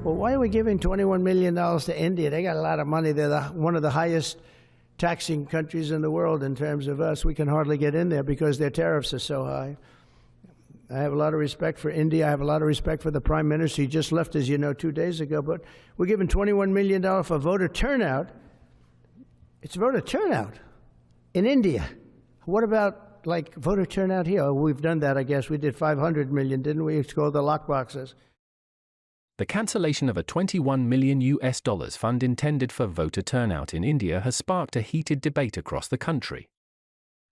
well, why are we giving $21 million to India? They got a lot of money. They're one of the highest taxing countries in the world in terms of us. We can hardly get in there because their tariffs are so high. I have a lot of respect for India. I have a lot of respect for the Prime Minister. He just left, as you know, 2 days ago. But we're giving $21 million for voter turnout. It's voter turnout in India. What about, like, voter turnout here? Oh, we've done that, I guess. We did 500 million, didn't we? It's called the lockboxes. The cancellation of a $21 million fund intended for voter turnout in India has sparked a heated debate across the country.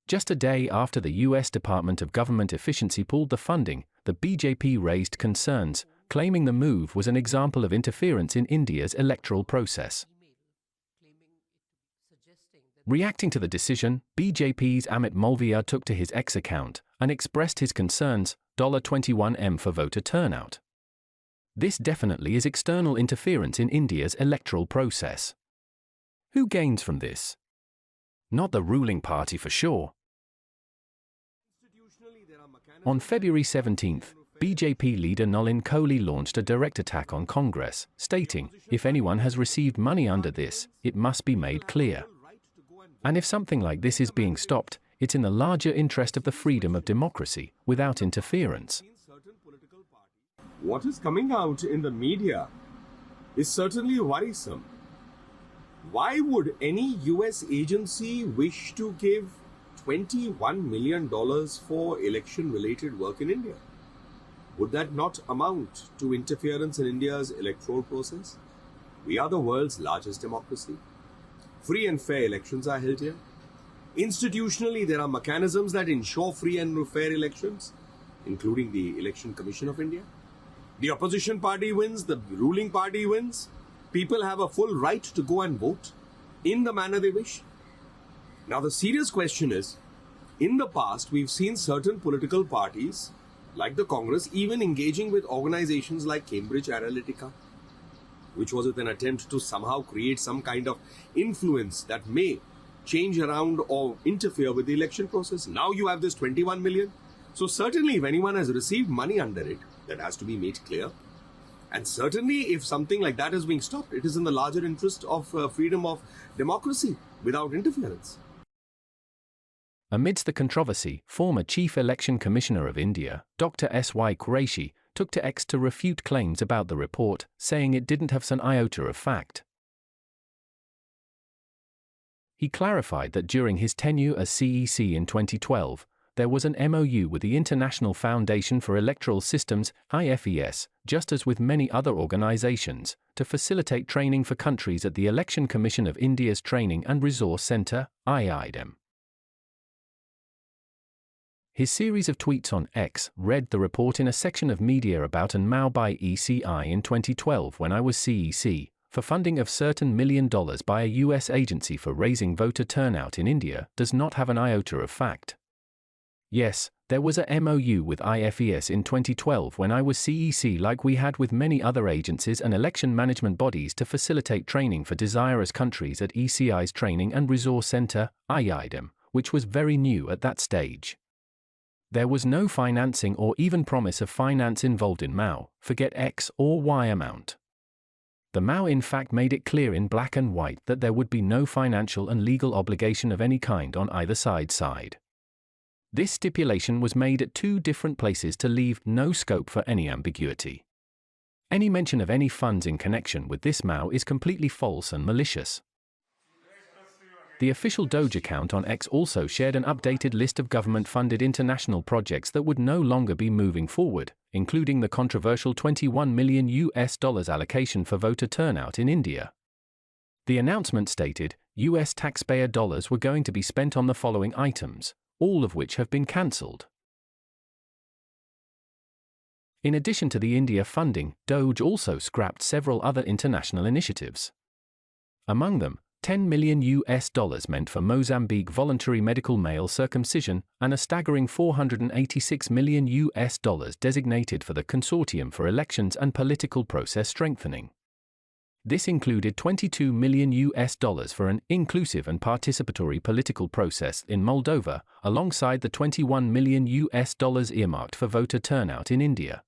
Just a day after the US Department of Government Efficiency pulled the funding, the BJP raised concerns, claiming the move was an example of interference in India's electoral process. Reacting to the decision, BJP's Amit Malviya took to his X account and expressed his concerns, $21M for voter turnout. This definitely is external interference in India's electoral process. Who gains from this? Not the ruling party for sure. On February 17th, BJP leader Nalin Kohli launched a direct attack on Congress, stating, if anyone has received money under this, it must be made clear. And if something like this is being stopped, it's in the larger interest of the freedom of democracy, without interference. What is coming out in the media is certainly worrisome. Why would any US agency wish to give $21 million for election-related work in India? Would that not amount to interference in India's electoral process? We are the world's largest democracy. Free and fair elections are held here. Institutionally, there are mechanisms that ensure free and fair elections, including the Election Commission of India. The opposition party wins, the ruling party wins. People have a full right to go and vote in the manner they wish. Now, the serious question is, in the past, we've seen certain political parties, like the Congress, even engaging with organizations like Cambridge Analytica, which was with an attempt to somehow create some kind of influence that may change around or interfere with the election process. Now you have this 21 million. So certainly if anyone has received money under it, that has to be made clear. And certainly if something like that is being stopped, it is in the larger interest of freedom of democracy without interference. Amidst the controversy, former Chief Election Commissioner of India, Dr. S.Y. Qureshi, took to X to refute claims about the report, saying it didn't have an iota of fact. He clarified that during his tenure as CEC in 2012, there was an MOU with the International Foundation for Electoral Systems, IFES, just as with many other organizations, to facilitate training for countries at the Election Commission of India's Training and Resource Centre, IIDM. His series of tweets on X read the report in a section of media about an MOU by ECI in 2012 when I was CEC, for funding of certain $1 million by a US agency for raising voter turnout in India, does not have an iota of fact. Yes, there was a MOU with IFES in 2012 when I was CEC, like we had with many other agencies and election management bodies, to facilitate training for desirous countries at ECI's Training and Resource Centre, IIDM, which was very new at that stage. There was no financing or even promise of finance involved in MOU, forget X or Y amount. The MOU in fact made it clear in black and white that there would be no financial and legal obligation of any kind on either side. This stipulation was made at two different places to leave no scope for any ambiguity. Any mention of any funds in connection with this MOU is completely false and malicious. The official DOGE account on X also shared an updated list of government-funded international projects that would no longer be moving forward, including the controversial $21 million allocation for voter turnout in India. The announcement stated, US taxpayer dollars were going to be spent on the following items, all of which have been cancelled. In addition to the India funding, DOGE also scrapped several other international initiatives. Among them, $10 million meant for Mozambique voluntary medical male circumcision, and a staggering $486 million designated for the Consortium for Elections and Political Process Strengthening. This included $22 million for an inclusive and participatory political process in Moldova, alongside the $21 million earmarked for voter turnout in India.